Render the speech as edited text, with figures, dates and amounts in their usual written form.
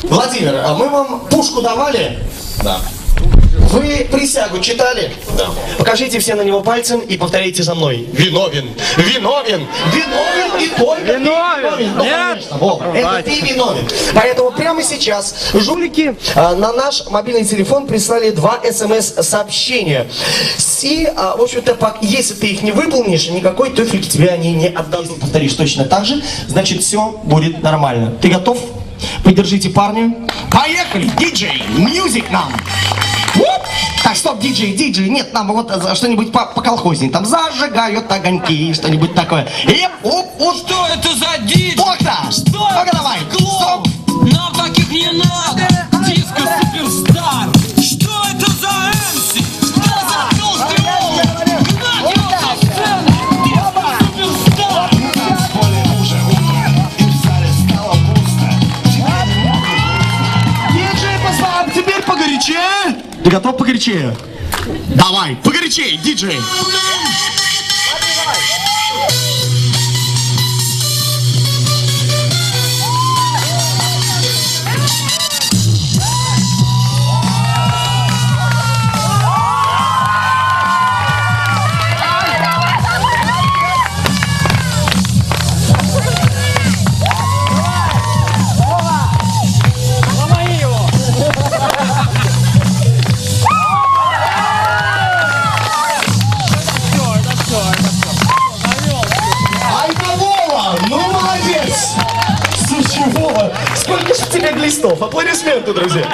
Владимир, а мы вам пушку давали? Да. Вы присягу читали? Да. Покажите все на него пальцем и повторите за мной. Виновен, виновен, виновен и только Виновен. Ну, Нет. конечно, Вова, это ты виновен. Поэтому прямо сейчас жулики на наш мобильный телефон прислали 2 смс-сообщения. И, в общем-то, если ты их не выполнишь, никакой туфельки тебе они не отдадут. Если повторишь точно так же, значит все будет нормально. Ты готов? Поддержите парня. Поехали! Диджей, мьюзик нам! Так, стоп, диджей, нет, нам вот что-нибудь поколхозней. Там зажигают огоньки, что-нибудь такое. И, Что это за дичь? Вот-то! Что Ну-ка, это? давай! Клоун! Нам таких не надо! Диско суперстар! Что это за MC? Что за толстый олух? Гнать его со сцены! Диско суперстар! Диджей, послаб, теперь погорячее. Ты готов погорячее? Давай, погорячее, диджей. Ну, молодец! Слушай, Вова, сколько же тебе глистов? Аплодисменты, друзья!